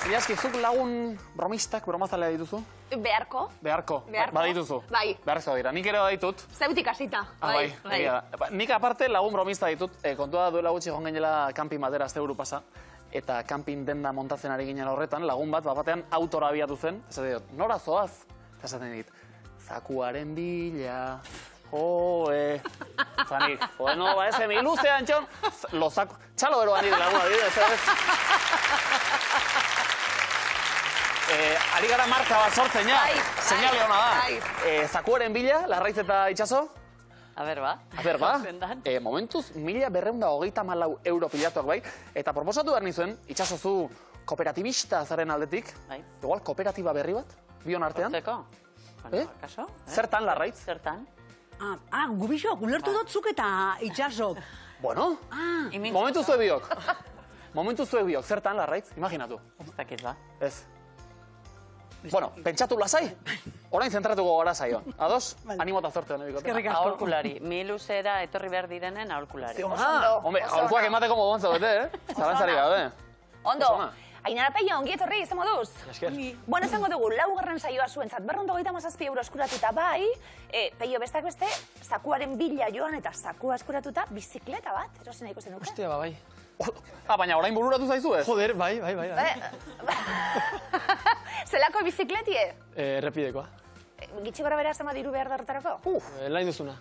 Ilaski, zuk lagun bromistak, bromazalea dituzu? Beharko. Beharko. Badituzu? Bai. Beharko dira. Nik ere baditut. Zeutik hasita. Bai. Nik aparte lagun bromista ditut. Kontua duela gutxi joan gainela kanpin batera azte buru pasa. Eta kanpin denda montatzen ari ginen horretan, lagun bat, batean autora abiatu zen. Esaten diot, nora zoaz? Eta esaten dit, zakuaren bila... Joe... Zanik, no, ba, ese mi luze, Antxon, lo saco... Txalo beroan nire laguna, ez? Ari gara marka bat sortzen, ja? Seinale hona da. Zakuaren bila, Larraiz eta Itxaso? A ber, ba. Momentuz, 1.234 euro pilatuak bai. Eta proposatu behar nizuen, Itxaso zu kooperatibista zaren aldetik. Igual, kooperatiba berri bat, bion artean. Hortzeko? Kaso? Zertan, Larraiz? Zertan? Gubixok, ulertu dut zuk eta Itxasok. Bueno, momentu zue biok. Momentu zue biok, zertan, Larraiz? Imaginatu. Ez dakit, ba. Ez. Bueno, pentsatu lasai? Orain zentratuko gara zaio. Ados? Animo eta zorte honen bikote. Aholkulari. Mi luzera etorri behar direnen aholkulari. Hombre, aholkuak emateko mogontza bete, Zalantzari gabe. Ondo. Ainara Peio, ongi etorri, izan moduz? Bueno, izango dugu, 4. saioa zuentzat, 237 euro eskuratuta bai, Peio bestak beste, zakuaren bila joan eta zakua eskuratuta, bizikleta bat, erosen nahiko zen duke? Hostia, bai. Baina orain bururatu zaizu ez? Joder, bai. Zelako bizikletie? Errepidekoa. Gitxi gara bera zama diru behar dartarako? Lain duzuna.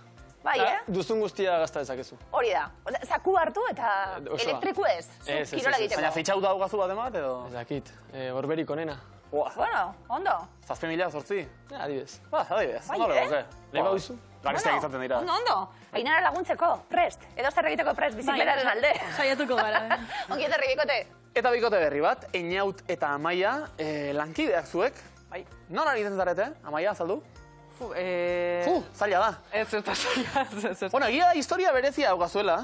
Bai, Duzun guztia gazta dezakezu. Hori da. Zaku hartu eta elektriku ez? Kirola egiteko. Baina fitxau daugazu bat emat edo? Ez dakit, horberik onena. Bueno, ondo. 7.000 zortzi? Adibidez. Adibidez. Bai, Lehi bauizu? Garisteak izaten dira. Ondo. Ainara laguntzeko, prest. Edo zer egiteko prest, bizikletaren alde. Saiatuko gara. Ongi etorri bikote. Eta bikote berri bat, Einaut eta Amaia, lankideak zuek. Non ari den zarete, Amaia, azaldu? Zaila da. Ez zaila. Bueno, egia da historia berezia daukazuela.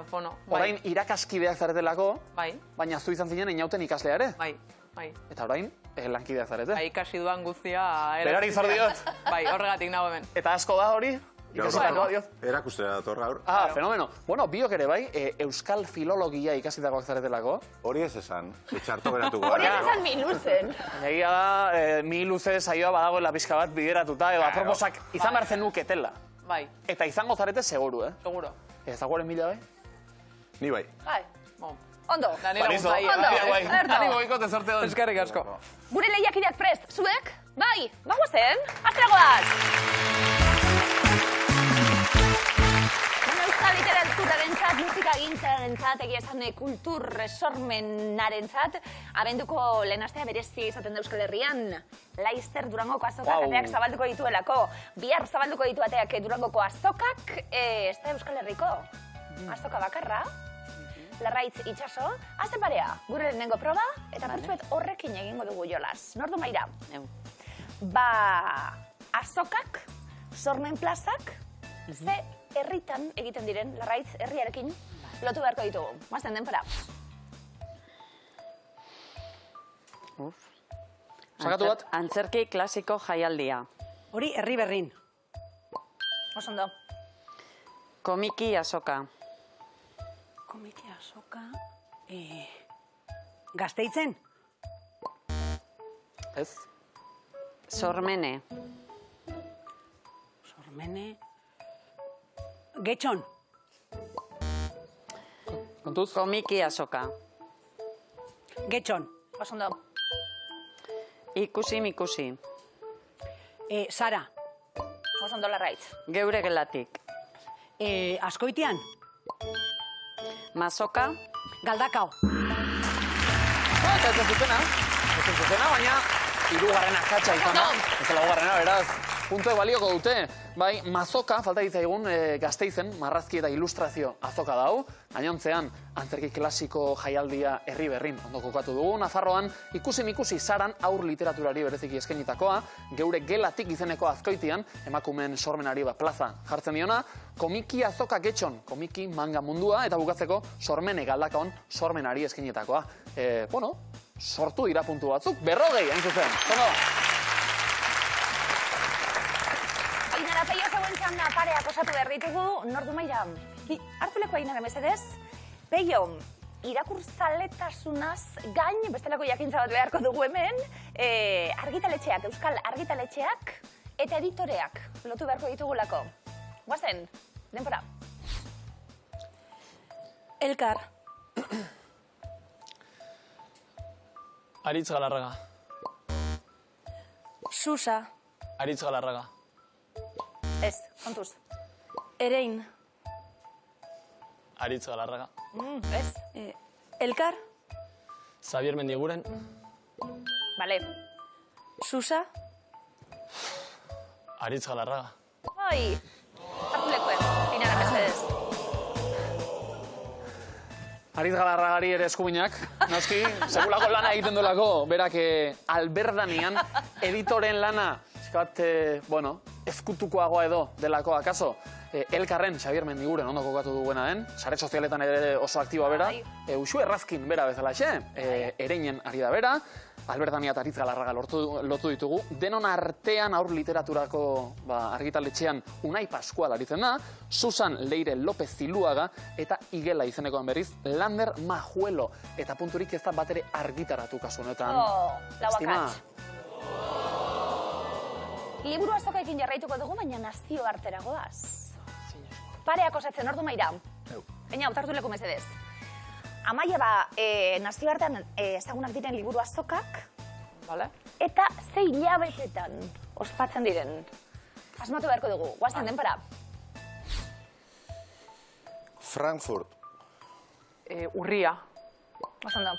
Bueno, orain irakaskideak zaretelako, baina zu izan zinen Einauten ikaslea ere. Bai. Eta orain, lankideak zarete. Bai, ikasi duan guztia... Berari zor diot. Bai, horregatik nago hemen. Eta asko da hori? Erakustera dator gaur. Fenomeno. Bueno, biok ere bai, Euskal Filologia ikasitakoak zaretelako. Hori ez esan, txarto geratuko. Hori ez esan Miluzen. Egia da, Miluze saioa badagoela pixka bat bideratuta, edo aproposak izan behar zenuketela. Bai. Eta izango zarete seguru, Seguro. Zaguaren bila bai? Ni bai. Bai. Ondo. Dani laguntza. Dani goikote sorte hon. Eskerrik asko. Gure lehiakideak prest, zuek? Bai, bagoazen, astragoaz! Euskal literaturaren musika gintzaren egia esan kultur sormenarentzat, abenduko lehen astea berezi izaten da Euskal Herrian. Laizter Durangoko azokak ateak zabalduko dituelako. Bihar zabalduko ditu ateak Durangoko azokak, ez da Euskal Herriko. Azoka bakarra. Larraitz Itxaso, azte parea, gure lehenengo proba, eta pertsuet horrekin egingo dugu jolas. Nordu maira? Azokak, sormen plazak, ze herritan egiten diren, Larraitz herriarekin, lotu beharko ditugu. Mazten den para. Sakatu bat? Antzerki klasiko jaialdia. Hori herri berrin. Osondo. Komiki azoka. Komiki azoka... Gazteitzen? Ez. Sormene. Sormene... Getxon. Kontuz? Komiki azoka. Getxon. Osondo. Ikusi mikusi. Sara. Osondo Larraitz. Geure gelatik. Askoitian. Mazoka. Galdakao. Eta ez zutena, baina hirugarren akatsa izan da. Ez laugarrena, beraz. Puntuek balioko dute. Bai, mazoka, falta ditzaigun Gasteizen, marrazki eta ilustrazio azoka dau. Gainontzean, antzerki klasiko jaialdia herri berrin ondo kokatu dugu. Nafarroan, ikusi Saran aur literaturari bereziki eskainitakoa. Geure gelatik izeneko Azkoitian, emakumen sormenari plaza jartzen diona. Komiki azoka Getxon, komiki manga mundua, eta bukatzeko sormene Galdakaon sormenari eskainitakoa. Bueno, sortu dira puntu batzuk, 40, hain zuzen. Ainara Peio zegoen txanda pareak osatu behar ditugu, nordu maira. Hartu leku Ainara mesedez. Peio, irakurtzaletasunaz gain, bestelako jakintza bat beharko dugu hemen, argitaletxeak, euskal argitaletxeak eta editoreak lotu beharko ditugulako. Guazen, denbora. Elkar. Aritz Galarraga. Susa. Aritz Galarraga. Ez, kontuz. Erein. Aritz Galarraga. Ez, Elkar. Xavier Mendiguren. bale. Susa. Aritz Galarraga. Ai, hartu lekuen, pinara mesedez. Aritz Galarragari ere eskubinak, noski, segulako lana egiten duelako, berak Alberdanean editoren lana, bueno, ezkutukoagoa edo delako akaso, Elkarren Xavier Mendiguren ondo kokatu duguena den, sare sozialetan ere oso aktiboa bera, Uxue Errazkin bera bezalaxe, Ereinen ari da bera, Albertania eta Aritz Galarraga lotu ditugu, denon artean aur literaturako argitaletxean Unai Pascual aritzen da, Susan Leire López Ziluaga eta Igela izenekoan berriz Lander Majuelo, eta punturik ez da bat ere argitaratu kasu honetan. Lauakatz. Liburu azokaekin jarraituko dugu, baina nazioarteragoaz. Pareak osatzen ordu maira. Baina, autartu leku mesedez. Amaia nazioartean ezagunak diren liburu azokak, eta 6 hilabetetan ospatzen diren. Asmatu beharko dugu, guazen denpara. Frankfurt. Urria. Osondo.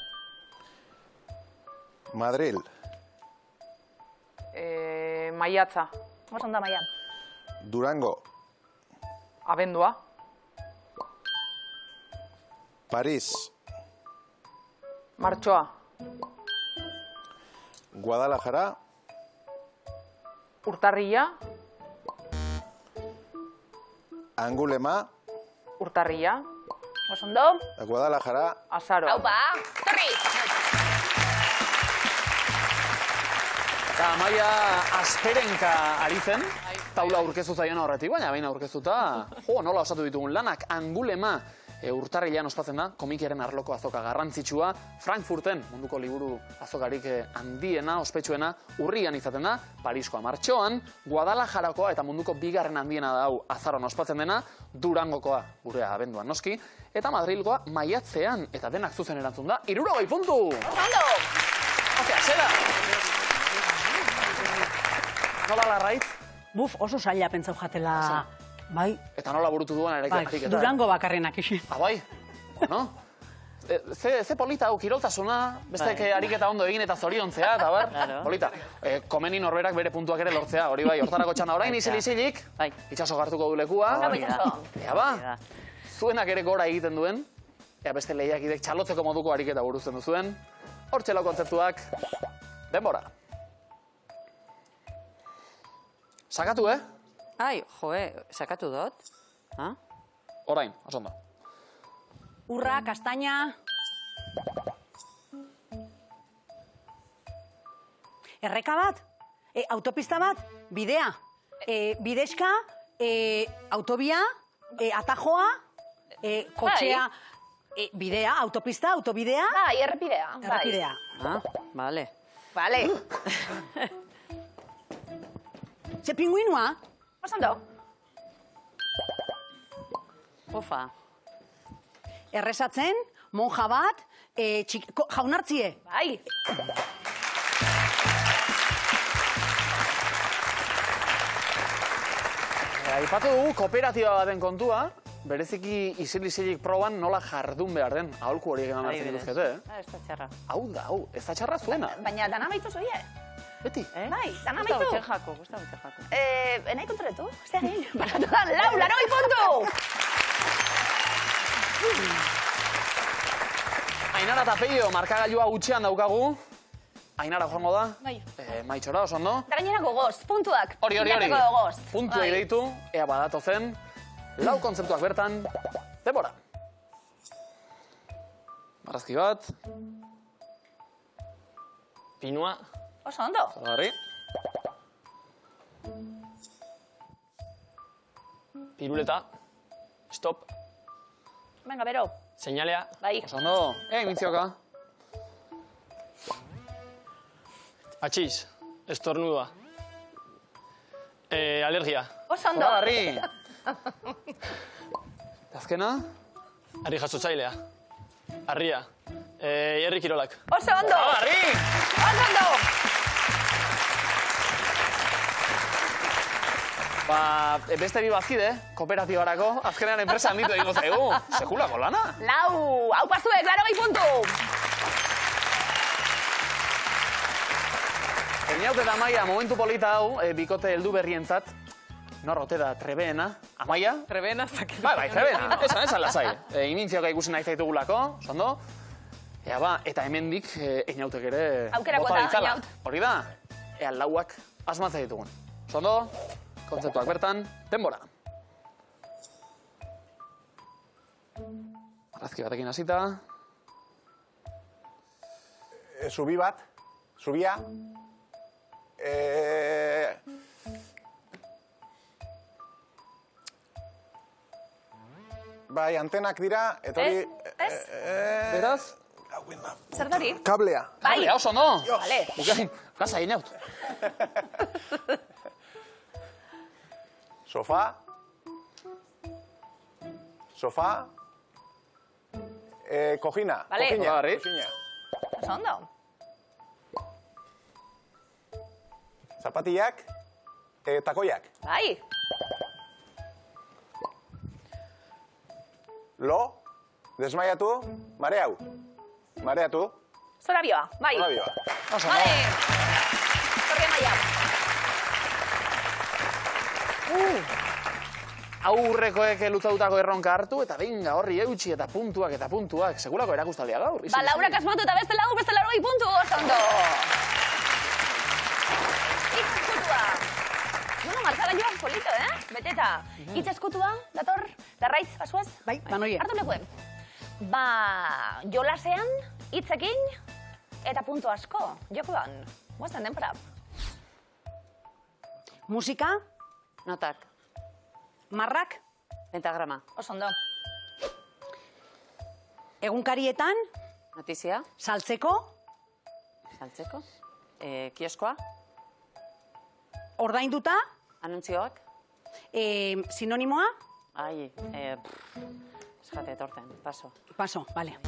Madril. Maiatza. Osondo, Amaia. Durango. Abendua. París. Martxoa. Guadalajara. Urtarrila. Angulema. Urtarrila. Osondo. Guadalajara. Azaroa. Aupa, torri! Eta Amaia asperenka ari zen, taula aurkezu zaion horretik, baina baina aurkezuta, nola osatu ditugun lanak, Angulema urtarrilean ospatzen da, komikiaren arloko azoka garrantzitsua, Frankfurten munduko liburu azokarik handiena, ospetsuena, urrian izaten da, Pariskoa martxoan, Guadalajarakoa eta munduko bigarren handiena da hau azaroan ospatzen dena, Durangokoa gurea abenduan noski, eta Madrilgoa maiatzean, eta denak zuzen erantzun da, 60 puntu! Osondo! Osea, zera! Nola Larraitz? Buf, oso saila pentsau jatela. Bai. Eta nola burutu duen ere ariketa. Durango bakarrenak isi. Bai, bueno. Ze polita hau kiroltasuna, bestek ariketa ondo egin eta zoriontzea, eta bar, polita. Komeni norberak bere puntuak ere lortzea, hori bai, hortarako txanda orain isil-isilik, itxaso gartuko du lekua. Ea ba, zuenak ere gora egiten duen, ea beste lehiakidek txalotzeko moduko ariketa burutzen duzuen. Hor txelo kontzeptuak, denbora. Sakatu, Ai, sakatu dut. Orain, oso ondo. Urra, kastaina. Erreka bat, autopista bat, bidea. Bidezka, autobia, atajoa, kotxea, bidea, autopista, autobidea. Bai, errepidea. Errepidea. Bale. Bale. Ze pinguinua? Osondo. Ofa. Errezatzen, monja bat, jaunartzie. Bai. Aipatu dugu kooperatiba baten kontua, bereziki isil-isilik proban nola jardun behar den. Aholku horiek eman hartzen dituzkete, Ez da txarra. Hau da, ez da txarra zuena. Baina dana baitu zoie. Beti. Bai, dana Gusta baitu. jako. Nahi kontroletu? Zer egin? Baratu da, laroi puntu! Ainara eta Peio markagailua gutxean daukagu. Ainara joango da. Bai. Maitxora, oso ondo. Da gainera gogoz, puntuak. Hori. Bilatzeko gogoz. Puntua deitu, ea badatu zen. Lau kontzeptuak bertan. Denbora. Marrazki bat. Pinua. Oso ondo. Zagarri. Piruleta. Stop. Venga, bero. Seinalea. Bai. Oso ondo. Mintzioka. Atxiz. Estornudua. Alergia. Oso ondo. Zoragarri. Azkena? Harri jasotzailea. Harria. Herri kirolak. Oso ondo. Zoragarri! Oso ondo. Beste bi bazkide, kooperatibarako, azkenean enpresa handitu egingo zaigu. Sekulako lana. Lau. Hau pasue, 80 puntu. Einaute eta Amaia, momentu polita hau, bikote heldu berrientzat. Nor ote da, trebeena. Amaia? Trebena, zakit. Bai, trebeena. Esan lasai. Inintziaka ikusi nahi zaitugulako, zondo. Ea ba, eta hemendik einautek ere Aukerako bota eta ditzala. Einaut. Hori da, ea lauak asmatza ditugun. Zondo, kontzeptuak bertan, denbora. Arrazki batekin hasita. Zubi bat. Zubia. Bai, antenak dira, eta hori... Beraz? Zer dori? Kablea. Bai. Kablea, oso no. Vale. Bukain, plaza Einaut. Sofá. Sofá. Kojina. Vale. Kojina. Zoragarri. Kojina. Oso ondo. Zapatillak. Takoiak. Bai. Lo. Desmaiatu. Mareau. Mareatu. Zorabioa. Bai. Zorabioa. Oso no. Vale. Zorri Amaia. Aurrekoek lutzatutako erronka hartu, eta benga horri eutxi eta puntuak, sekulako erakustaldia gaur. Ba, Laurak asmatu eta beste 80 puntu, oso ondo. Itzeskutua. Bueno, martxala joan polito, Beteta. Itzeskutua, dator, larraitz, basuez? Bai, banoie. Hartu lekuen. Ba, jolasean, hitzekin, eta puntu asko, jokuan. Guazten denpora. Musika, Notak. marrak, Pentagrama. Oso ondo. egunkarietan, Notizia. saltzeko, Saltzeko. Kioskoa. ordainduta, Anuntzioak. sinonimoa, Ai, esate etorten, paso. paso, vale.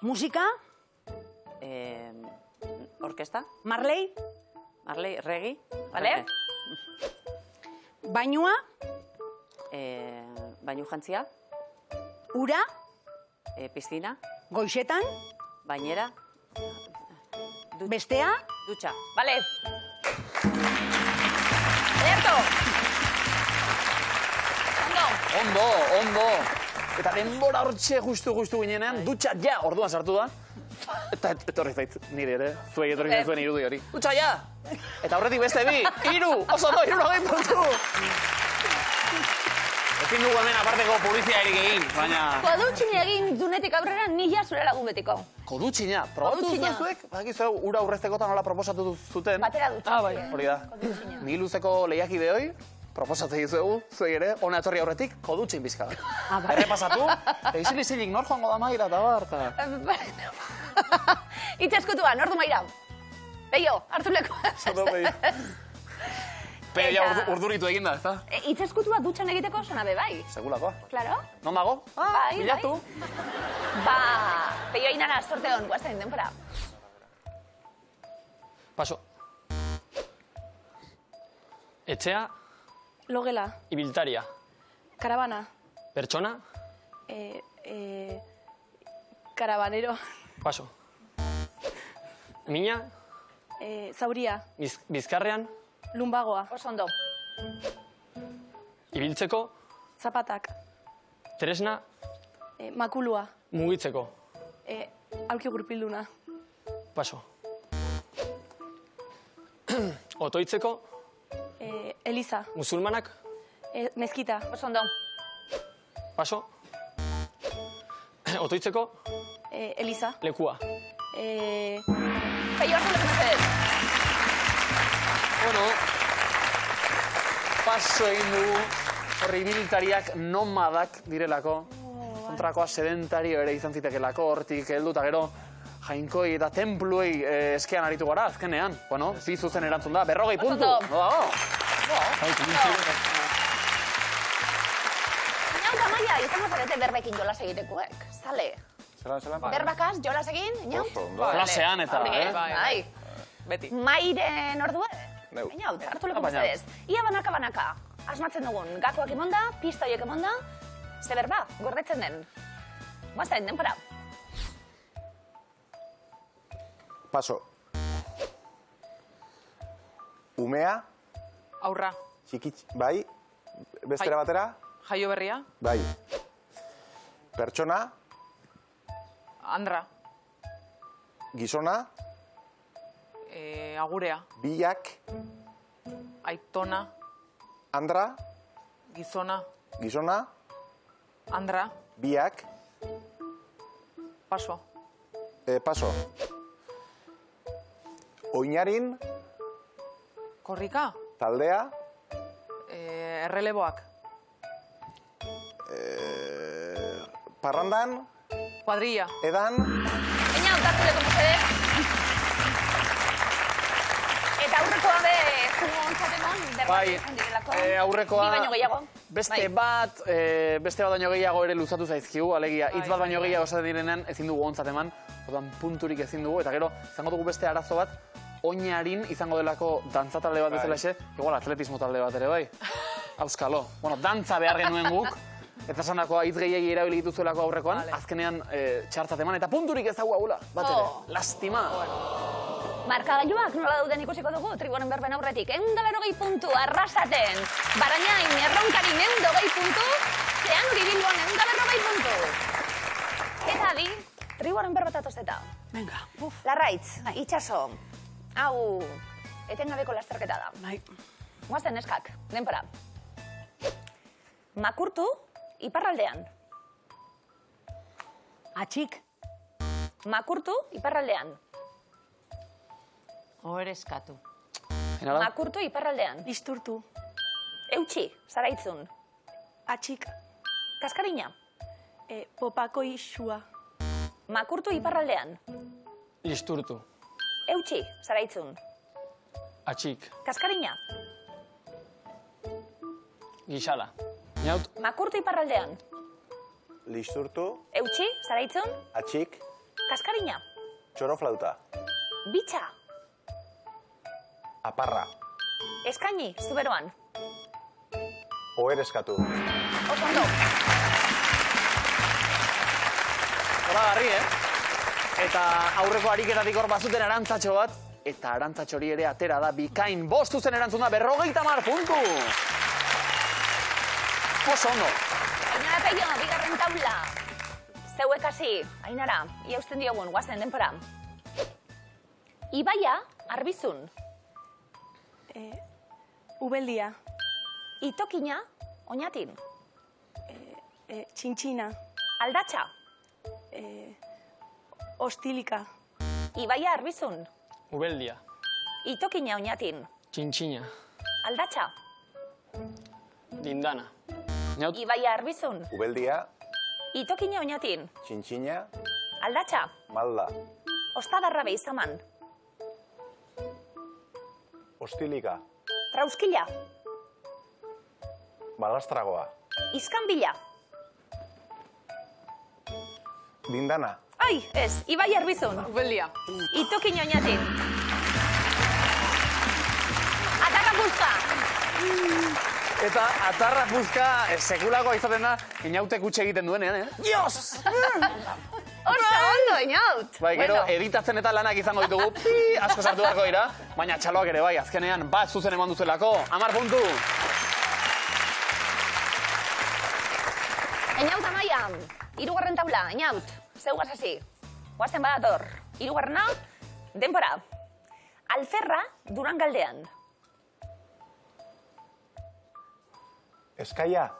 Musika, Orkesta. Marley, Marley, regi. Vale. bainua, Bainu jantzia. ura, Piztina. goixetan, Bainera. bestea, Dutxa. Vale. Ederto. Ondo. Ondo. Eta denbora hortxe justu ginenean, dutxa ja, orduan sartu da. Eta etorri zait, nire ere, zuei etorri zuen irudi hori. Dutxa ja! Eta horretik beste bi, 3, oso no, 70 puntu! Ezin dugu hemen aparteko publizitaterik egin, baina... Kodutxin egin dunetik aurrera nila zure lagun betiko. Kodutxina, probatu Kodutxina. zuen zuek? Bakizu ura urreztekotan nola proposatu zuten? Batera dutxa. Bai, hori da. Ni luzeko lehiakide hoi, proposatzen dizuegu, zuei ere, ona etorri aurretik, kodutxin bizka. Errepasatu, isilik nor joango da maira eta bar, eta... Itzeskutua, nordu maira. Peio, hartu leko. Zondo behi. Peio ja urduritu eginda, ez da? Itzeskutua dutxan egiteko zona be, bai. Segulakoa. Claro. Non dago? Bai, bilatu. Ba, Peio inana, sorte hon, guazten denpora. Paso. Etxea, Logela. ibiltaria. Karabana. Pertsona, Karabanero. paso. Mina, Zauria. bizkarrean, Lumbagoa. Oso ondo. ibiltzeko, Zapatak. tresna, Makulua. mugitzeko. Aulki gurpilduna. Paso. Otoitzeko, Eliza. musulmanak, Mezkita. Oso ondo. paso. Otoitzeko, Eliza. lekua. Peio, hartu leko mesedez. Bueno, paso egin dugu, horri ibiltariak nomadak direlako. kontrakoa sedentario ere izan zitekelako, hortik heldu eta gero jainkoi eta templuei eskean aritu gara, azkenean. Bueno, zi zuzen erantzun da, 40 puntu. Inaut, Amaia, izango zarete berbekin jolas egitekoek. Zale. Zelan? Berbakaz, jolas egin, Inaut? Oso, ondo. Klasean eta, Bai. Beti. Mairen ordua? Neu. Inaut, hartu leko Baina. mesedez. Ia banaka. Asmatzen dugun, gakoak emonda, pista horiek emonda, ze berba, gordetzen den. Guazen, denpora. Paso. Umea, Aurra. bai, bestera Bai. batera, Jaio berria. bai. Pertsona, Andra. gizona, Agurea. biak, Aitona. andra, Gizona. Andra. biak, Paso. paso. Oinarin, Korrika. taldea, Erreleboak. parrandan, Kuadrilla. edan, Inaut, hartu leko mesedez. Eta aurrekoa be, jugo ontzatemon, berbat Bai, izan direlako. aurrekoa... Bi baino gehiago. Beste Bai. bat baino gehiago ere luzatu zaizkigu, alegia, hitz bat baino gehiago esaten direnean ezin dugu ontzat eman, orduan punturik ezin dugu, eta gero, izango dugu beste arazo bat, oinarin izango delako dantza talde bat bezala exe, igual atletismo talde bat ere bai. Auskalo. Bueno, dantza behar genuen guk, eta esandakoa hitz gehiagi erabili dituzuelako aurrekoan, azkenean txartzat eman, eta punturik ez dago haula, bat ere. Lastima. Markagailuak nola dauden ikusiko dugu, tribunen berben aurretik. 180 puntu, arrasaten. Barainain, erronkari 120 puntu, zean uribilduan 140 puntu. Eta adi, tribunen berbetatoz eta. Venga, uf. Larraitz, itxaso. Hau, etengabeko lasterketa da. Bai. Guazen neskak, denpora. Makurtu, iparraldean. Atxik. Makurtu, iparraldean. Ohereskatu. Enala? Makurtu, iparraldean. Isturtu. Eutxi, zaraitzun. Atxik. Kaskarina. Popako isua. Makurtu, iparraldean. Listurtu. Eutxi, zaraitzun. Atxik. Kaskarina. Gixala. Inaut. Makurtu, iparraldean. listurtu, Eutxi, zaraitzun. atxik, Kaskarina. txoroflauta, Bitxa. aparra, Eskaini, zuberoan. ohereskatu. Oso ondo. Hola, garri, Eta aurreko ariketatik hor bazuten arantzatxo bat, eta arantzatxo hori ere atera da bikain bostu zen erantzun da 50 puntu. Oso ondo. Ainara Peio, bigarren taula. Zeuek hasi, Ainara, ia usten diogun, guazen denpora. Ibaia, arbizun. Ubeldia. Itokina, oinatin. Txintxina. Aldatxa. Ostilika. Ibaia, arbizun. Ubeldia. Itokina, oinatin. Txintxina. Aldatxa. Dindana. Inaut, Ibaia, arbizun. Ubeldia, Itokina, oinatin. txintxina, Aldatxa. malda, Ostadarra behizaman. ostilika, Trauskila. balastragoa, Iskanbila. dindana, Ai, ez, Ibaia, arbizun. Ubeldia. Itokina, oinatin. Atarra puzka. eta atarra puzka sekulakoa izaten da, inautek utxe egiten duenean, Dios! Ondo, inaut. Bai, gero editatzen eta lanak izango ditugu, asko sartu beharko dira, baina txaloak ere bai, azkenean bat zuzen eman duzuelako, 10 puntu. Inaut, Amaia, 3. taula, inaut, zeu hasi. Guazen badator, 3. denpora. Alferra, Durangaldean. eskaia,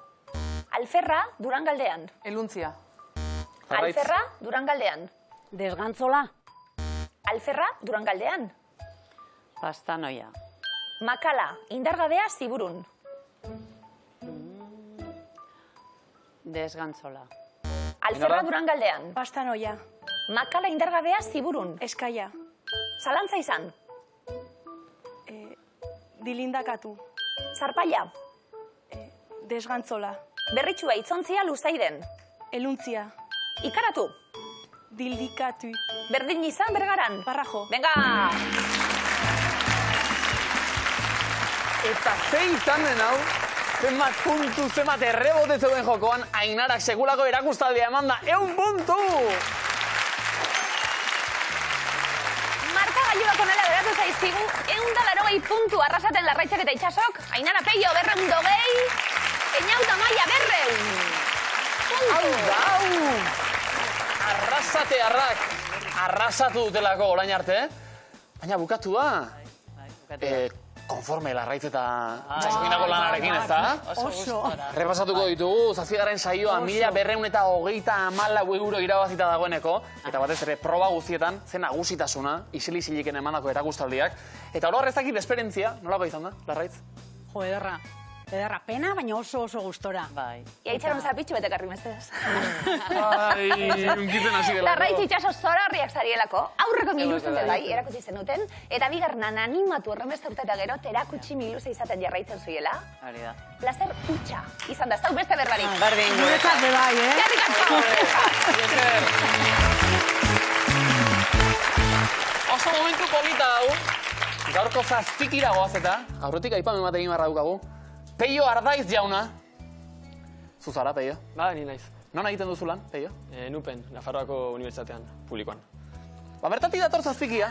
Alferra, Durangaldean. Eluntzia. Jarraiz. Alferra, Durangaldean. Desgantzola. Alferra, Durangaldean. Pastanoia. Makala, indargabea, Ziburun. Desgantzola. Alferra Durangaldean. Bastanoia. Makala indargabea Ziburun. Eskaia. Zalantza izan. Dilindakatu. Zarpaila. Desgantzola. Berritxua itzontzia Luzaiden. Eluntzia. Ikaratu. Dildikatu. Berdin izan Bergaran. Barrajo. Venga! Eta ze izan den hau, zenbat puntu, zenbat errebote zeuden jokoan, Ainarak sekulako erakustaldea eman da, 100 puntu! Markagailuak onela geratu zaizkigu, 180 puntu arrasaten Larraitzak eta Itxasok, Ainara Peio 220, Eñauta Maia 200. Hau da, hau! Arrasatearrak, arrasatu dutelako orain arte, baina bukatu da. Konforme Larraitz eta Itxasokindako lanarekin, ez da? Oso. Repasatuko ditugu, zazpigaren saioa 1234 euro irabazita dagoeneko, eta batez ere proba guztietan, zen nagusitasuna, isili-siliken emandako erakustaldiak, eta oro ez esperientzia, nolako izan da, Larraitz? Jo, ederra. Ederra pena, baina oso gustora. Bai. Ia itxaron zapitxu betekarri mestez. Ai, unkitzen hasi delako. Larraitz Itxaso zorarriak zarielako, aurreko miluzen bai, erakutsi zenuten, eta bigarnan animatu horrenbeste urte eta gero, terakutsi miluze izaten jarraitzen zuiela. Hori da. Plazer utxa izan da, ez da beste berbarik. Berdin. Guretzat be bai, Jarrik Oso momentu polita hau, gaurko zazpikira goaz eta, aurretik aipamen bat egin barra dukagu, Peio Ardaiz jauna. Zuzara, Peio? Ba, ni naiz. Non egiten duzu lan, Peio? Nupen, Nafarroako Unibertsitatean, publikoan. Ba, bertatik dator zazpikia.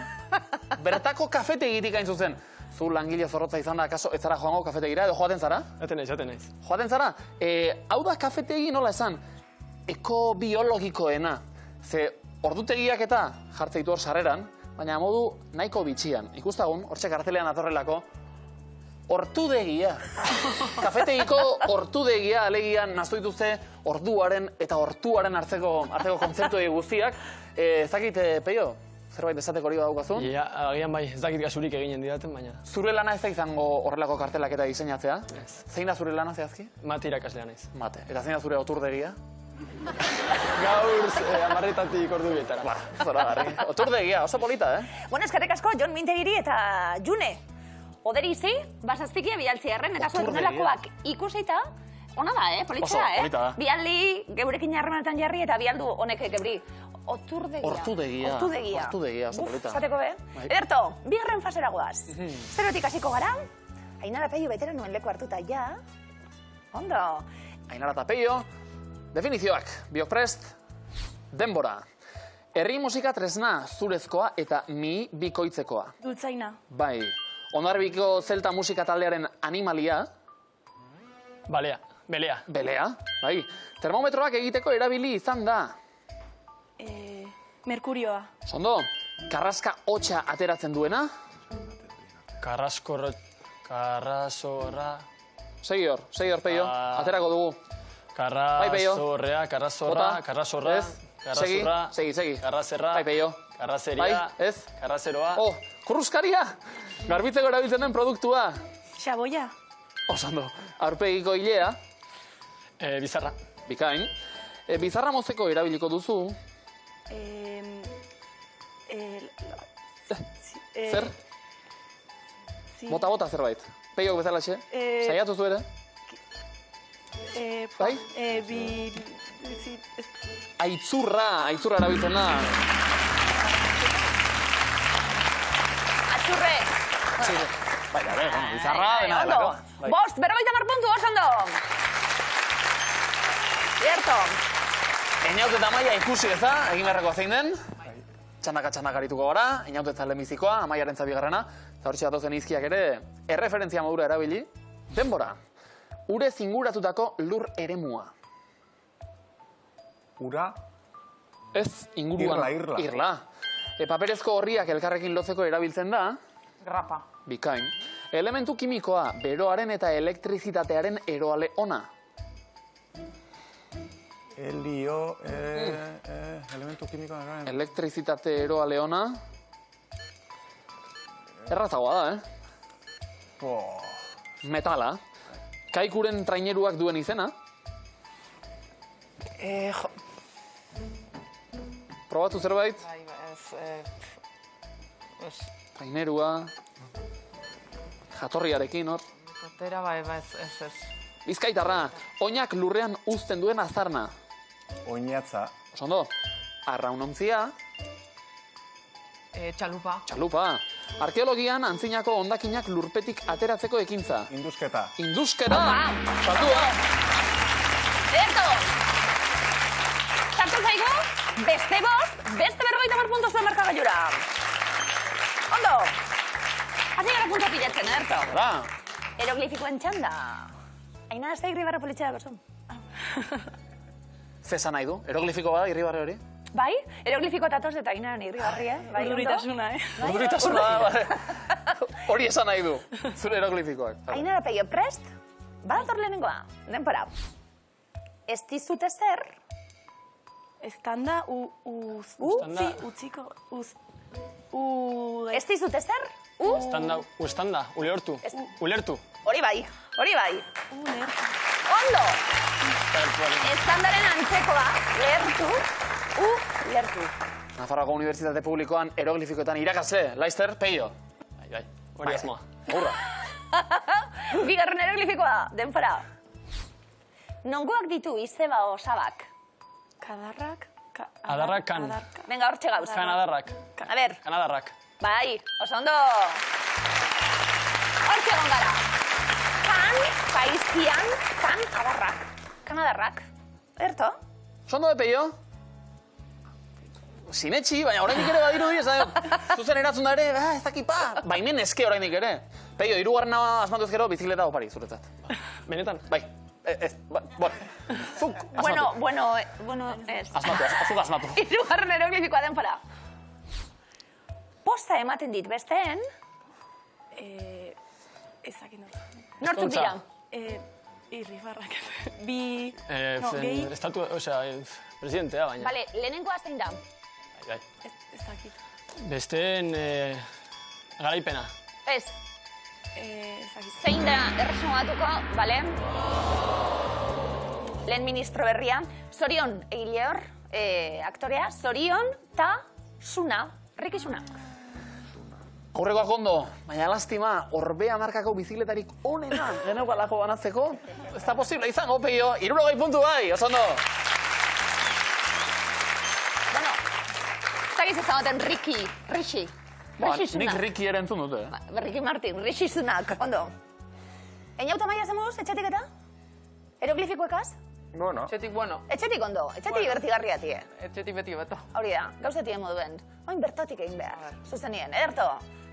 Bertako kafetegitik hain zuzen. Zu langile zorrotza izan da, akaso ez zara joango kafetegira, edo joaten zara? Jaten naiz. Joaten zara? Hau da kafetegi nola esan, ekobiologikoena. Ze ordutegiak eta jartzeitu hor sarreran, baina modu nahiko bitxian. Ikustagun, hortxe kartelean atorrelako, ortudegia. Kafetegiko ortudegia, alegian naztu dituzte orduaren eta ortuaren arteko kontzeptu guztiak. Ez dakit, Peio, zerbait esateko hori badaukazu? Ia, agian bai, ez dakit gasurik eginen didaten, baina... Zure lana ez da izango horrelako kartelak eta diseinatzea? Ez. Zein da zure lana zehazki? Mate irakaslea naiz. Mate. Eta zein da zure oturdegia? Gaur, 10:00 ordu bietara. Ba, zoragarri. Oturdegia, oso polita, Bueno, eskerrik asko, Jon Mintegiri eta June. Oderizi, basazpikia bialtziarren, eta zuen Oturdegia. nolakoak ikusita, ona da, politxea, Oso, polita da. Bialdi, geurekin harremanetan jarri, eta bialdu honek gebri. Oturdegia. Ortudegia. Ortudegia, oso polita. Zateko be? Bai. Ederto, bigarren fasera goaz. Zerotik hasiko gara, Ainara Peio betera nuen leku hartuta, ja. Ondo. Ainara eta Peio, definizioak, biok prest, denbora. Herri musika tresna zurezkoa eta mi bikoitzekoa. Dultzaina. Bai, Hondarribiko zelta musika taldearen animalia, Belea. belea, bai. Termometroak egiteko erabili izan da. Merkurioa. Sondo, karraska hotxa ateratzen duena, Karrasora... segi hor, Peio, aterako dugu. Bai, Peio. Karrasorra, karrasorra, Ez, segi, segi. Karrazerra, Bai, Peio. karrazeria, Bai, ez. karrazeroa, Oh, kurruskaria! Garbitzeko erabiltzen den produktua. Xaboia. Osando, aurpegiko hilea, bizarra. bikain. Bizarra mozeko erabiliko duzu. Zer? Bota zerbait. Peiok bezalaxe. Saiatu zu ere? Bai? Aitzurra erabiltzen da. Atxurre. Bai, bizarra, dena Ondo. delako. Bai. Bost, 50 puntu, oso ondo. Ierto. Einaut eta Amaia ikusi eza, egin beharrekoa zein den. Txandaka arituko gara, Einaut eta lehenbizikoa, Amaiaren bigarrena. Eta hortxe datozen izkiak ere, erreferentzia modura erabili. Denbora, ure zinguratutako lur eremua. Ura, Ez, inguruan. Irla. Paperezko horriak elkarrekin lotzeko erabiltzen da. Grapa. Bikain. Elementu kimikoa, beroaren eta elektrizitatearen eroale ona. helio, elementu kimikoa. Elektrizitate eroale ona. Errazagoa da, Metala. Kaikuren traineruak duen izena. Probatu zerbait? Bai, ez... Trainerua. Jatorriarekin, hor. Bikotera, bai, ez. Bizkaitarra, oinak lurrean uzten duen azarna. Oinatza. Osondo, arraunontzia, Txalupa. txalupa. Arkeologian antzinako hondakinak lurpetik ateratzeko ekintza. Indusketa. Indusketa! Saltua! Ederto! Sartu zaigu, beste 50 puntu zuen markagailura. Ondo! Hasi gara puntua pilatzen, ederto? Hala! Eroglifikoen txanda. Aina, ez da irribarra politxea da, berson. Zesa nahi du, eroglifiko bada irribarre hori? Bai, eroglifiko tatoz eta Ainaren irribarri, Bai, ondo? Urduritasuna, Urduritasuna, bale. Hori esan nahi du, zure eroglifikoak. Ainara peio, prest? Badator lehenengoa, denpora. Ez dizute zer, Estanda, utziko, ez dizute zer, Estanda, ulertu. Ulertu. hori bai. Ondo! Estandaren antzekoa, lertu. Nafarroako Unibertsitate Publikoan eroglifikoetan irakasle, Laister, Peio. Bai, hori asmoa. Gurra. Bigarren eroglifikoa, denpora. Nongoak ditu izeba osabak? Kadarrak... Adarrak kan. Venga, hortxe gauz. Kanadarrak. A ber, Kanadarrak. bai, oso ondo. Hortxe egon gara. Kan, paizkian, adarrak. Kanadarrak. Erto? Sondo de Peio? Sinetxi, baina oraindik ere badirudi, zuzen eratzun da ere, ez dakipa. Baimen eske oraindik ere. Peio, hirugarrena asmatu ezkero, bizikleta opari, zuretzat. Benetan? Bai, bueno, zuk asmatu. Bueno, ez. Zuk asmatu. Hirugarren eroglifikoa denpora. Posta ematen dit besteen, Ezakin dut. nortzuk dira? Irribarrak. Gehi... Estatu, osea, presidentea, baina. Bale, lehenengoa zein da? Bai. Ezakit. Besteen garaipena. Ez, Ezakit. zein da erresumatuko, bale? Lehen ministro berria, Zorion egile hor, aktorea, Zorion ta Suna, Riki Suna. Aurrekoak ondo, baina lastima, Orbea markako bizikletarik onena geneukalako banatzeko. Ez da posible izango, Peio, 60 puntu bai, oso ondo. Bueno, zagiz ezagoten Rishi Nik Sunak. Riki ere entzun dute. Ricky Martin, Rishi Sunak, ondo. Einauta maia zemuz, etxetik eta? Eroglifikoekaz? Bueno. Etxetik, bueno, Etxetik ondo, etxetik divertigarria tie. etxetik beti beto. Hori da, gauzetien moduen. Oin bertotik egin behar, zuzenien, ederto.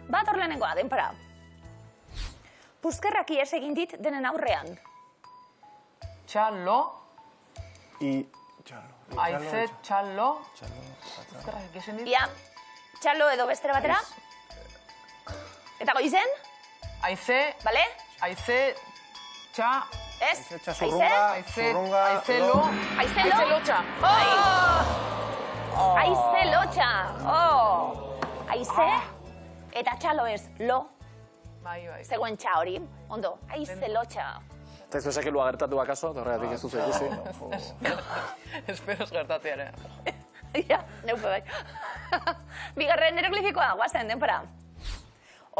Bat hor lehenengoa, denpara. Puzkerrak ies egin dit denen aurrean. Txalo, Txalo. aize, txalo. Ezkerrak ikesen dit. Ia, txalo edo bestera batera. Eta goizen, Aize, bale? aize, txa, Ez? Zurrunga, aize, zurrunga, aizelo. Aizelo? Aizelo txa. Aize lotxa. Aize, eta txalo ez, lo. Bai. Zegoen txa hori, ondo, aize lotxa. Ez du esakelua gertatu akaso, eta horregatik ez duzu ikusi. Espero ez gertatu ere. Ja, neupe bai. Bigarren eroglifikoa, guazen, denpora.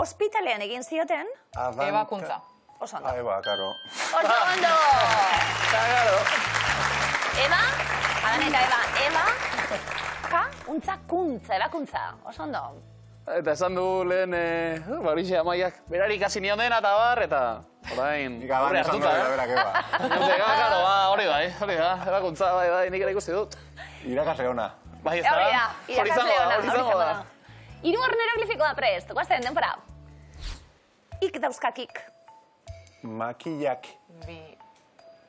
Hospitalean egin zioten, Ebakuntza. oso ondo. Eba, karo. Oso ondo! Eba, Adan eta Eba, untza, ebakuntza, oso ondo. Eta esan du lehen, Maurice Amaiak, berari ikasi nion dena eta bar, eta orain... Nik adan esan dut, berak eba. Hori da, ebakuntza, bai, nik ere ikusi dut. Irakasle ona. Bai, ez da, Hori da, irakasle ona, hori izango da. Hirugarren eroglifikoa prest, guazen, denpora. Ik dauzkakik. Makillak.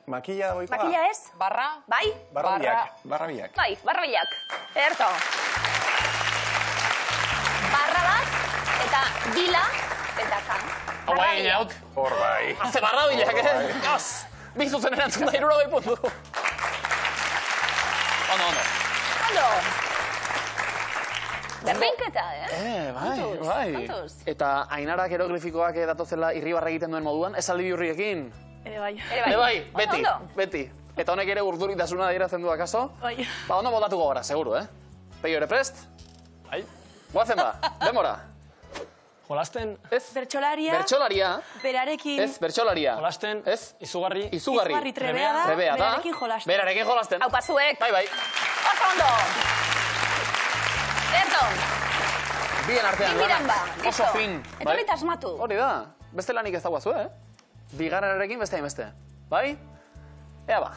Makilla doikoa? Makilla ez? Barra. Bai? Barrabiak. Barrabiak. Bai, barrabilak. Erto. Barra bat, eta bila, eta kan. Hau bai, inaut. Hor bai. Haze barrabilak, Gaz! Bizuzen erantzun da 60 puntu. Ondo. Ondo. Berdinketa, Bai. Kontuz. Eta Ainarak eroglifikoak datozela irribarra egiten duen moduan, esaldi biurriekin. Ere bai. Ere Bai, Ondo. beti. Eta honek ere urduritasuna adierazten du akaso. Bai. Ba, ondo botatuko gara, seguru, Peio ere prest? Bai. Guazen ba, denbora. Jolasten, Ez? Bertsolaria, Bertsolaria. berarekin, Ez, bertsolaria. jolasten, Ez? izugarri, Izugarri. izugarri trebea da, Trebea da. berarekin jolasten. Berarekin jolasten. Hau pasuek. Bai. Oso ondo. Berton, Bien artean miran ba, lanak. Oso fin. Eta hori asmatu. Hori da. Beste lanik ez dagoazu, Bigarrenarekin beste hainbeste. Bai? Ea ba.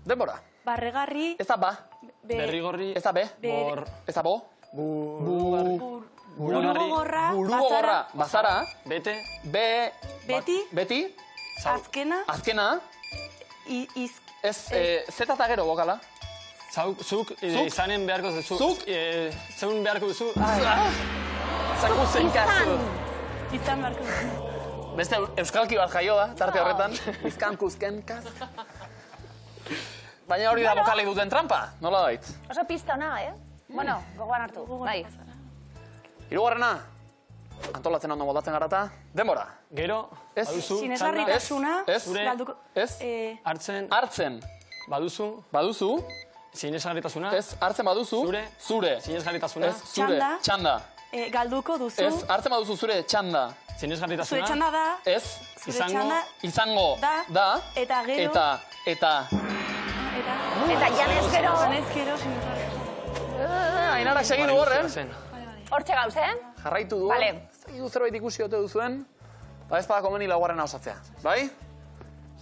Denbora. Barregarri, Ez da ba. berrigorri, Ez da be. bor, Ez da bo. burugogorra, Burugogorra. Bazara. bete, beti, Beti. azkena, Azkena. Ez, zeta eta gero bokala. zuk izanen beharko duzu. Zuk? Zeun beharko duzu. Zaku zeikazu. izan beharko duzu. Beste euskalki bat jaio da, tarte horretan. Izkan kuzken kaz. Baina hori da bokale duten trampa, nola bait? Oso pista ona, Bueno, gogoan hartu. Bai. Hirugarrena. Antolatzen ondo moldatzen garata. Denbora. Gero, Ez. baduzu, Sinesgarritasuna, Ez. Zure- galduko, Ez. hartzen, Baduzu. sinesgarritasuna, Ez. Hartzen baduzu. Zure. sinesgarritasuna, Ez. Zure. Txanda. galduko duzu, Ez. Hartzen baduzu zure txanda. zure sinesgarritasuna, txanda da, Ez. zure izango, txanda, Izango. Da. Eta gero. Eta. Eta janez gero. Honezkero, sinesgarritasuna. Ainarak segidu horren. zen. Hortxe gauz, Jarraitu du. Vale. Segidu zerbait ikusi ote duzuen. Ba ez bada komeni laugarrena osatzea. Bai?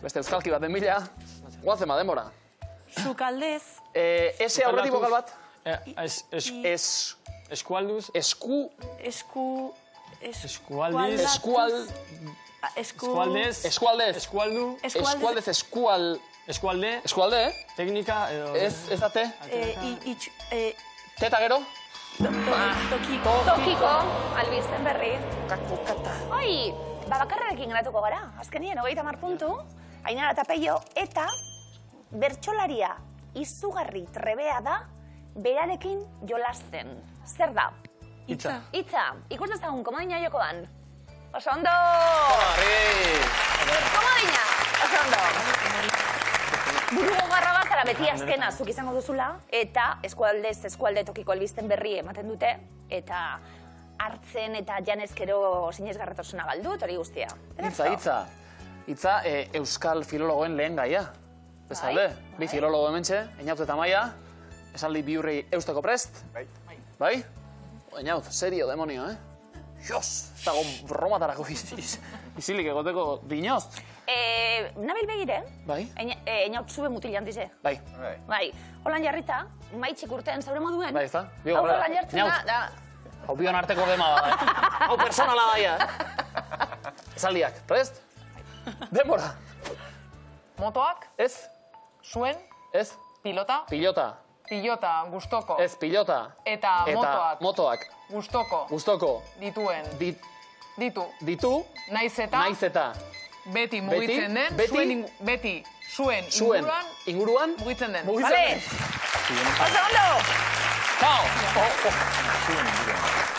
Beste euskalki bat den bila. Guazen ba, denbora. Sukaldez, Ese aurretik bokal bat. Eskualduz, eskualdiz, eskualdez, Eskualdez. eskualdu, eskualde, Eskualde, teknika, edo... Ez da te. Teta gero. Tokiko, albizten berri. Oi, bakarrarekin geratuko gara. Azkenien, 30 puntu. Ainara eta Peio, eta bertsolaria izugarri trebea da berarekin jolasten. Zer da? Hitza. Hitza, ikus dezagun, komodina jokoan. Oso ondo! Horri. Komodina, oso ondo. Burugogarra bat zara beti azkena zuk izango duzula, eta eskualde tokiko albizten berri ematen dute, eta hartzen eta janezkero sinesgarritasuna galdut, hori guztia. Hitza, euskal filologoen lehen gaia. Bezalde, bi filologo hementxe, Einaut eta Maia, esaldi bihurrei eusteko prest. Bai? Einaut, serio, demonio, Jos, ez dago bromatarako izilik egoteko dinozt. Nabil begire, Bai? Einaut zube mutilan dize. Bai. Bai, holan jarrita, maitxik urtean zaure moduen. Bai, ez da? Hau holan jartzen da. Hau bion arteko dema da, Hau personala daia, Esaldiak, prest? Denbora. Motoak, Ez? zuen, Ez? pilota, Pilota. gustoko, Ez, pilota. eta Motoak. Gustoko. dituen, ditu, naiz eta, beti mugitzen den, beti zuen inguruan mugitzen den. Vale. Oso ondo! Kao!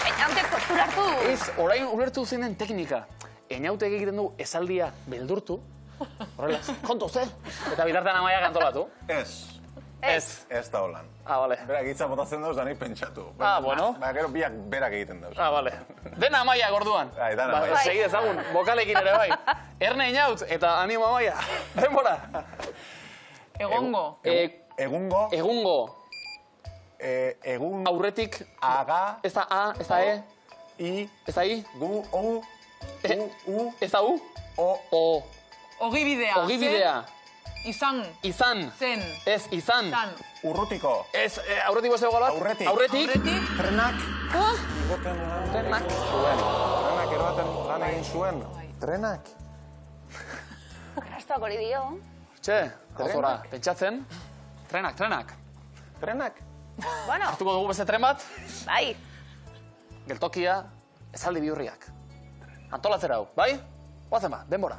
Einaute postura hartu. Ez, orain ulertu zein den teknika. Einaute egiten du esaldia beldurtu. Horrela, kontuz, Eta bitartean Amaia kantolatu. Ez. Ez da holan. Bale. Berak hitza botatzen dauz, da nik pentsatu. Bueno. Gero biak berak egiten dauz. Bale. Dena Amaia gorduan. Bai, dena Amaia. Segi ezagun, bokalekin ere bai. Erne Einaut eta animo Amaia. Denbora. Egongo. Egungo. Egun. Aurretik. Aga. Ez da A, ez da E. I. Ez da I. Gu. O. U. Ez da U. O. Ogibidea. Izan. Zen. Ez, izan. Urrutiko. Ez, aurretik beste gogolat. Aurretik. Trenak. Trenak. Trenak eroaten lan egin zuen. Trenak. Arrastoak hori dio. Txe, gozora, pentsatzen. Trenak. Bueno, Hartuko dugu beste tren bat. bai. Geltokia, esaldi bihurriak. Antolatzera hau, bai? Guazen ba, denbora.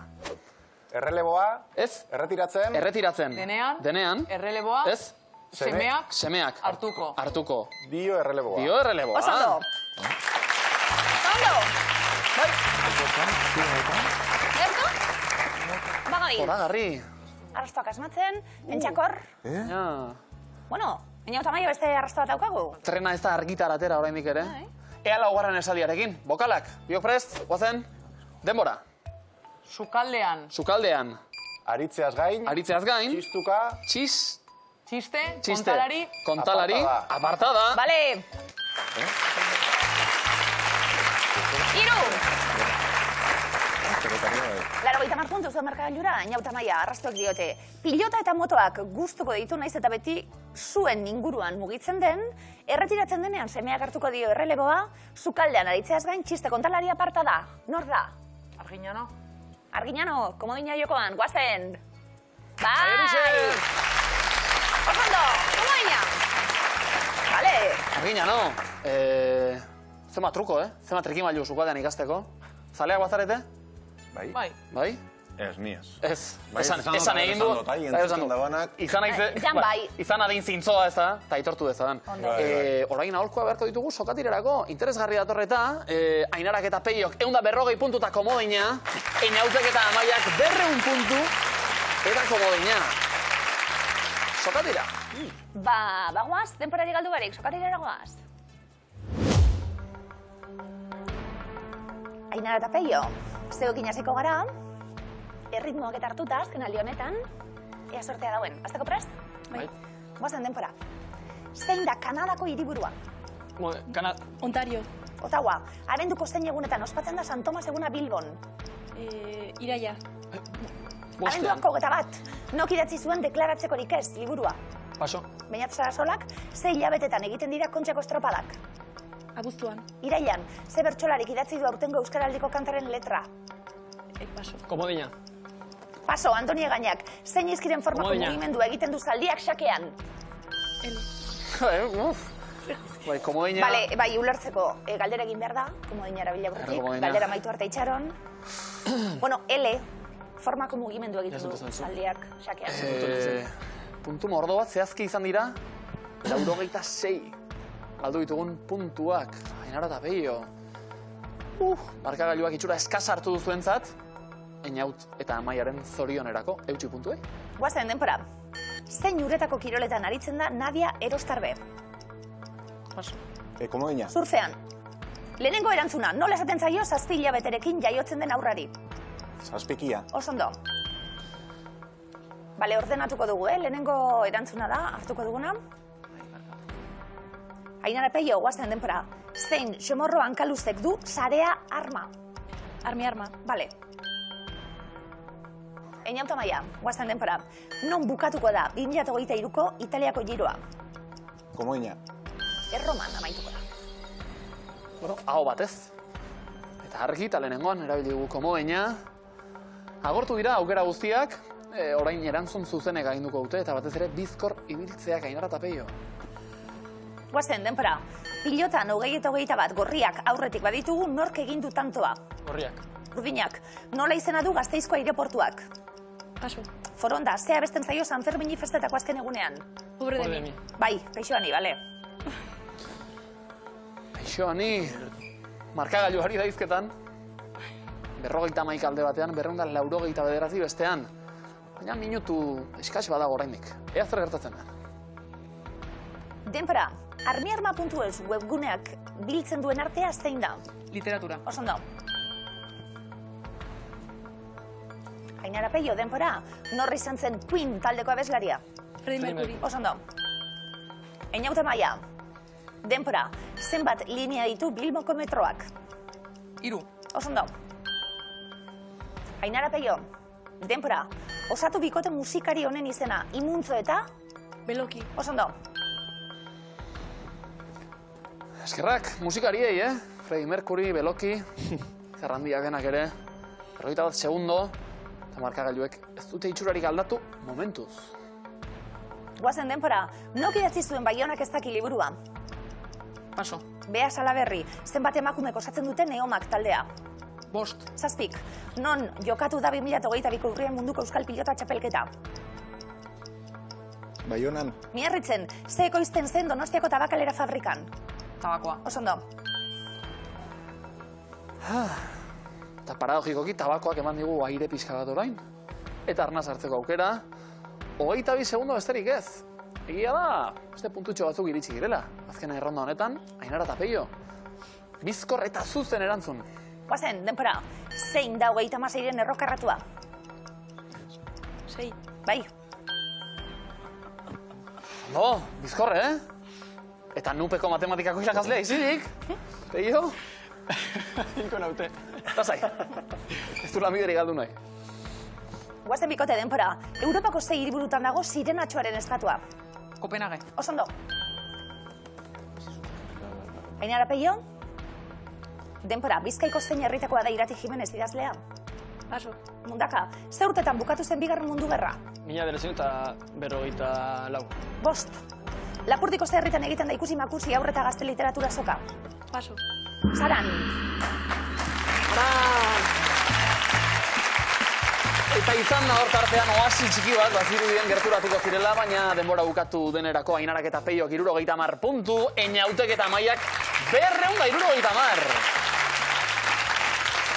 Erreleboa. Ez? Erretiratzen. Erretiratzen. Denean. Erreleboa. Ez? Semeak. Hartuko. Dio erreleboa. Oso ondo. Ondo. Bai. Gertu? Bagari. Horagarri. Arrastoak asmatzen, pentsakor. Ja. Bueno, Baina Tamaia beste arrasto bat daukagu? Trena ez da argitar atera oraindik ere. Ea laugarren esaldiarekin. Bokalak, biok prest, guazen, denbora. Sukaldean. Sukaldean, Aritzeaz gain, aritzeaz gain, txistuka, Txiste. txiste, Kontalari. kontalari, apartada. Bale. Iru. Laro gaita marpuntuz da markagailura, Ainau Tamaia, arrastoak diote. Pilota eta motoak gustuko ditu naiz eta beti zuen inguruan mugitzen den, erretiratzen denean semeak hartuko dio erreleboa, sukaldean aritzeaz gain txiste kontalari aparta da. Nor da? Arginano. Arginano, komodina jokoan, guazen. Bai! Osondo, komodina! Vale. Argina, no? Zema truko, Zema trikimailu sukaldean ikasteko. Zaleak bazarete? bai. Bai. Bai? Ez, ni ez. Ez. Bai, Esan egin du. bai, entzuten dagoenak. Jan bai. Izan adin zintzoa ez da, eta aitortu dezadan. Ondo. Orain aholkoa beharko ditugu sokatirerako, interesgarri datorreta, Ainarak eta Peiok 140 puntuta komodina, Einautek eta Amaiak 200 puntu, eta komodina. Sokatira. Bagoaz, denporari galdu barik, sokatirera goaz. Ainara eta Peio, zeokin hasiko gara, erritmoak eta hartuta azken aldi honetan, ea sortea dauen. Azteko prest? Bai. Goazen denpora. Zein da Kanadako hiriburua? Ontario. Ottawa, abenduko zein egunetan ospatzen da San Tomas eguna Bilbon. Iraia. Abenduak 21, nok idatzi zuen deklaratzekorik ez, liburua. Paso. Beñat Sarasolak, 6 hilabetetan egiten dira Kontxako estropadak. Abuztuan. Irailan, ze bertsolarik idatzi du aurtengo euskaraldiko kantaren letra. Paso. Komodina. Paso, Antoni Egainak, zein izkiren formako Komodina. mugimendua egiten du zaldiak xakean. Bai, komodina. Bale, bai, ulertzeko, galdera egin behar da, komodina erabila burretik, komodina. galdera maitu arte itxaron. Bueno, L, formako mugimendu egiten du Jasotu zaizu. zaldiak xakean. Puntu mordo bat zehazki izan dira, 96. Galdu ditugun puntuak, Ainara eta Peio. Markagailuak itxura eskasa hartu duzuentzat, Einaut eta Amaiaren zorionerako, eutxi puntuei. Guazen denpora, zein uretako kiroletan aritzen da Nadia Erostarbe? Paso. Komodina. Surfean. Lehenengo erantzuna, nola esaten zaio 7 hilabeterekin jaiotzen den aurrari? Zazpikia. Osondo. Bale, ordenatuko dugu, lehenengo erantzuna da, hartuko duguna. Ainara Peio, guazen denpora. Zein xomorro hankaluzek du sarea arma? Armi arma. Bale. Einau Tamaia, guazen denpora. Non bukatuko da 2023ko Italiako giroa? Komodina. Erroman amaituko da. Bueno, aho batez. Eta argi, eta lehenengoan erabili dugu komodina. Agortu dira aukera guztiak, orain erantzun zuzenek aginduko dute, eta batez ere bizkor ibiltzeak Ainara eta Peio. Guazen denpora. Pilotan 21 gorriak aurretik baditugu nork egin du tantoa? Gorriak. Urdinak, nola izena du Gasteizko aireportuak? Paso. Foronda, zea besten zaio San Fermini festetako azken egunean? Pobre de Pobre mi. de mi. Bai, Peixoani, bale. Peixoani, markagailuari daizketan, 51 alde batean, 289 bestean. Baina minutu eskas badago oraindik. Ea zer gertatzen da. Denpora, armiarma.eus webguneak biltzen duen artea zein da? Literatura. Osondo. Ainara Peio, denpora, norri izan zen Queen taldeko abeslaria? Freddie Mercury. Osondo. Einau Tamaia, denpora, zenbat linea ditu Bilboko metroak? 3. Osondo. Ainara Peio, denpora, osatu bikote musikari honen izena, Imuntzo eta? Beloki. Osondo. Eskerrak, musikariei, Freddie Mercury, Beloki, zerrandiak denak ere, 41 segundo, eta markagailuek ez dute itxurarik aldatu momentuz. Guazen denpora, nok idatzi zuen Baionak ez daki liburua? Paso. Bea Salaberri, zenbat emakumek osatzen dute Neomak taldea? 5. Zazpik, non jokatu da 2022ko urrian munduko euskal pilota txapelketa? Baionan. Miarritzen, ze ekoizten zen Donostiako tabakalera fabrikan? Tabakoa. Osondo. Eta paradogikoki tabakoak eman digu aire pixka bat orain. Eta arnaz hartzeko aukera, 22 segundo besterik ez. Egia da, beste puntutxo batzuk iritsi direla. Azkena erronda honetan, Ainara eta Peio. Bizkor eta zuzen erantzun. Guazen, denpora, zein da 36-ren errokarratua? 6. Bai, No, bizkor, Eta nupeko matematikako irakaslea izilik. Peio? Hilko naute. Lasai. Ez du lanbiderik galdu nahi. guazen bikote denpora, Europako 6 hiriburutan dago sirenatxoaren estatua. Kopenhague. Oso ondo. Ainara Peio? Denpora, Bizkaiko zein herritakoa da Irati Jimenez idazlea? Paso. Mundaka, ze urtetan bukatu zen Bigarren Mundu Gerra? 1954. 5. Lapurdiko ze herritan egiten da ikusi makusi haur eta gazte literatura soka? Paso. Saran. Eta izan da hor tartean oasi txiki bat, bazirudien gerturatuko zirela, baina denbora bukatu denerako Ainarak eta Peiok 70 puntu, Eñautek eta Maiak 270.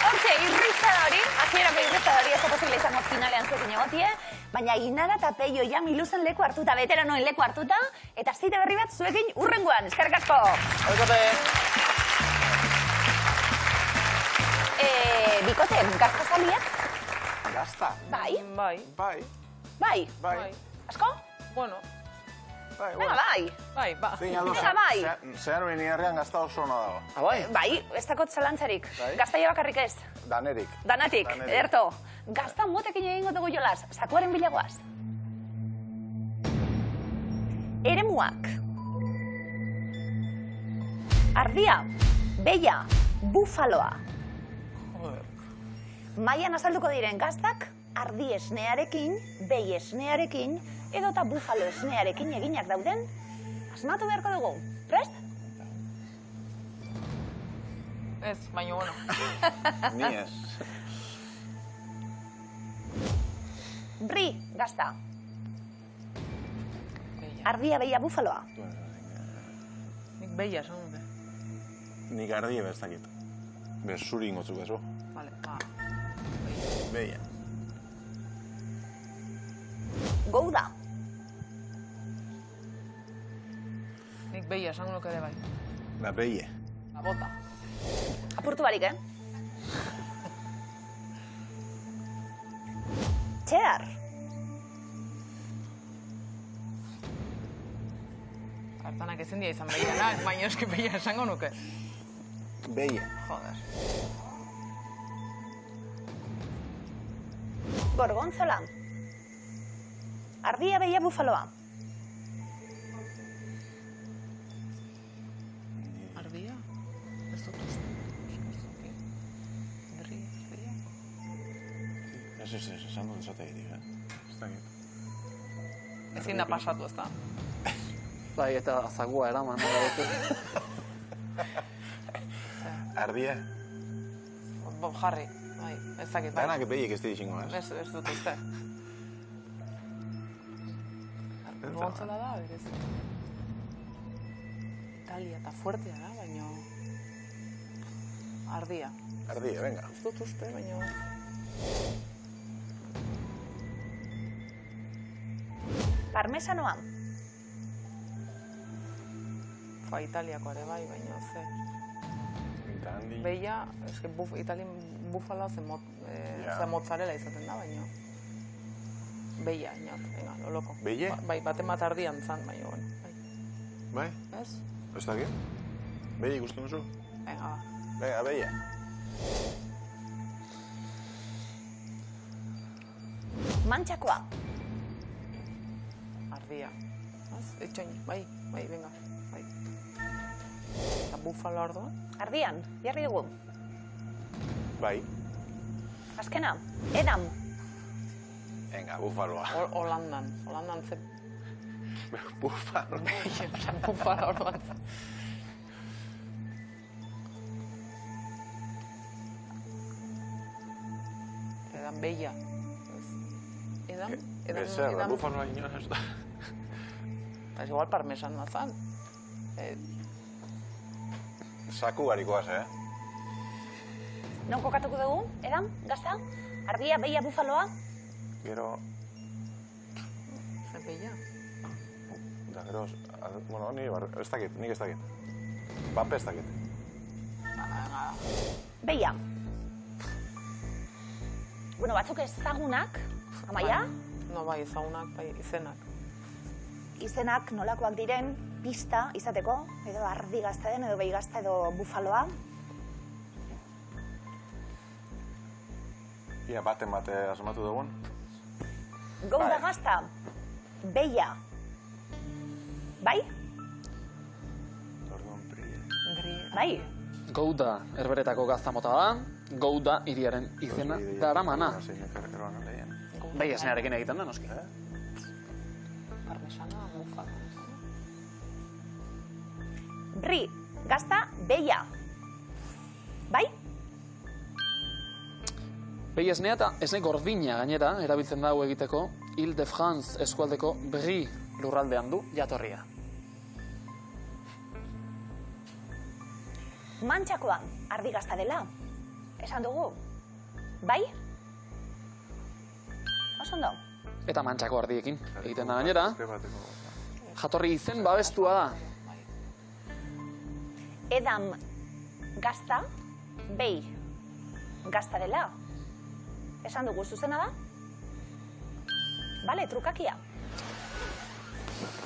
Hortxe, irrizada hori, hasierako irrizada hori ez da posible izango finalean zuekin egotie, baina Ainara eta Peio ja miluzen leku hartuta, veteranoen leku hartuta, eta zite berri bat zuekin urrengoan, eskerrik asko! Bikote, gaztazaliak? Gazta. Bai? Bai. Bai. Bai? Bai. Asko? Bueno, Bai, Venga, bai! bai, ba. Venga, bai! Zehar bini herrian gazta oso ona dago. Bai? Bai, ez dakot zalantzarik. Bai? Gaztaia bakarrik ez. Danerik. Danatik, Danetik. ederto. Gazta motekin egingo dugu jolaz, zakuaren bilagoaz. Eremuak. Ardia, beia, bufaloa. Maian azalduko diren gaztak, ardi esnearekin, bei esnearekin, edota bufalo esnearekin eginak dauden, asmatu beharko dugu. Prest? Ez, baina bueno. Ni ez. Bri, gazta. Ardia, beia, bufaloa. Nik behia, esan dute. Nik ardi bestakit. Bezuri ingotzuk ezo. Vale, ba. Beia. Gouda. Nik behia, esan nuke ere bai. La beie. La bota. Apurtu barik, Cheddar. Hartanak ezin dia izan behianak, baina eski behia esango nuke. Beie. Joder. Gorgonzola. Ardia, beia, bufaloa. Ardia? Ez dut uste. Berri, ardia? Ez, esan dut esate egitik, Ez dakit. Ezin da pasatu, ez da. Bai, eta azagua eraman. Ardia. Jarri, bai, ez dakit. bai. Danak behiek ez ditxingo, ez? Ez dut uste. Gorgonzola da, berez. Italia eta fuertea da, baina... Ardia. Ardia, venga. Ez dut uste, baina... Parmesanoa. Fa Italiako ere bai, baina ze. Eta handi. Behia, eske Italien bufala ze mozzarella izaten da, baina... Behia, inat, venga, loloko. Beie? Bai, baten bat ardian zan, baina, bueno, bai. Bai? Ez? Ez dakit? Beie ikusten duzu? Venga, ba. Venga, beie. Mantxakoa. Ardia. Ez? Itxoin, bai, venga, bai. Eta bufalo ardoa? Ardian, jarri dugu. Bai. Azkena, edam. Venga, bufaloa. Holandan ze... Bufalo. Bufalo orduan. Edan behia. Edan? Ezer, bufaloa inoan ez da. Ez igual parmesan mazan. Saku harikoaz, Non kokatuko dugu, edam, gazta? Ardia, beia, bufaloa. Gero, Zer behia? Da, gero, bueno, ez dakit, nik ez dakit. Bape ez dakit. Beia. Bueno, batzuk ezagunak, Amaia? No, bai, ezagunak, bai, izenak. Izenak nolakoak diren, pista izateko, edo ardi gazta den, edo behi gazta, edo bufaloa. Ia, bate asmatu dugun. Gouda gazta, beia. Bai? Bai? Gouda herberetako gazta mota da, Gouda hiriaren izena daramana. Bai, esnearekin egiten da, noski. Parmesana, bufalo. Bri, gazta, beia. Bai? Behi esnea eta esne gordina gainera, erabiltzen da hau egiteko, Ile-de-France eskualdeko Bri lurraldean du jatorria. Mantxakoa, ardi gazta dela. Esan dugu. Bai? Oso ondo. Eta mantxako ardiekin egiten da gainera. Jatorri izen babestua da. Edam gazta, behi gazta dela. Esan dugu zuzena da? Bale, trukakia.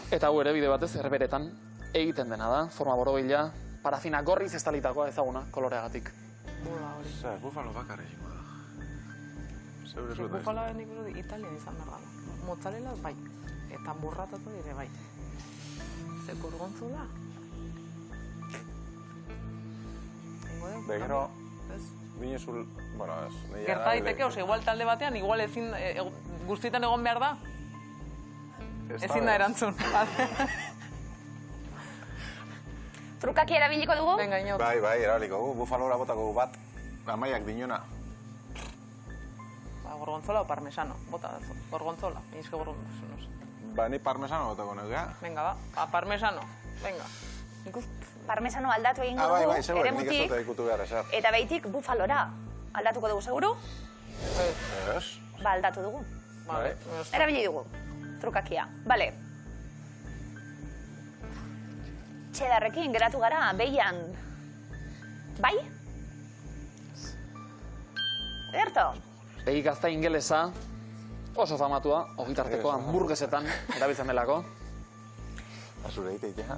Eta hau ere bide batez herberetan egiten dena da. Forma borobila, parafina gorriz estalitakoa ezaguna koloreagatik. Bula hori. Zer, bufalo bakar egiko da. Zeure zueta. Bufaloa nik uste Italian izan behar da. Mozzarella, bai. Eta burratatu dire, bai. Ze gorgonzola. Begero, binezul, bueno, ez. Gerta daiteke, oso, igual talde batean, igual ezin, guztietan egon behar da. Ezin da erantzun. Trukaki erabiliko dugu? Venga, inot. Bai, erabaliko gu, bufalora botako gu bat. Amaiak dinona. Gorgonzola o parmesano. Bota, gorgonzola. Inizke gorgonzola. Ba, ni parmesano botako negea. Venga, ba, parmesano. Venga. Parmesano aldatu egingo Bai, dugu, seguro, nik ez eremutik, dute ikutu behar eser. eta behitik bufalora. Aldatuko dugu, seguru? Ez? Ba, aldatu dugu. Vale. Erabili dugu, trukakia. Bale. Txedarrekin geratu gara, behian. Bai? Ederto? Behi gazta ingelesa, oso famatua, ogitarteko hamburguesetan erabiltzen delako. Azure egite ja.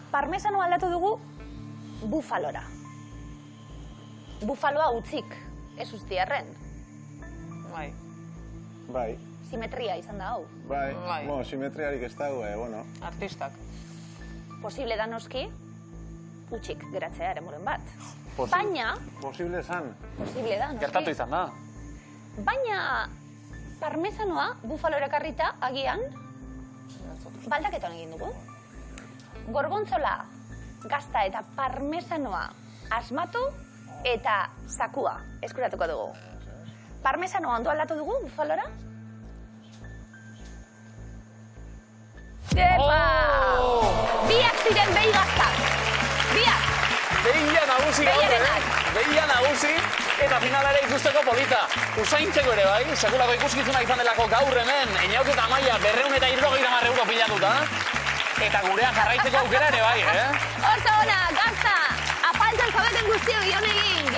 Parmesano aldatu dugu bufalora. Bufaloa utzik, ez ustiarren. Bai. Bai, Simetria izan da hau. bai. Bai. Bueno, simetriarik ez dago, bueno. Artistak. Posible da noski, utzik geratzea eremuren bat. Posi- Baina, Posible esan. posible da noski. Gertatu izan da. Baina, parmesanoa bufalora karrita agian, baldaketan egin dugu. Gorgonzola, gazta eta parmesanoa asmatu eta zakua eskuratuko dugu. Parmesanoa ondo aldatu dugu bufalora? Epa! Biak ziren behi gaztak. Biak! Behia nagusi gaur, Behiarenak. Behia nagusi, eta finala ere ikusteko polita. Usaintzeko ere bai, sekulako ikuskizuna izan delako gaur hemen, Eñauk eta Amaia 270 euro pilatuta. Eta gurean jarraitzeko aukera ere bai, Oso ona, gazta! Apaltzan zabeten guztio, Ionegin!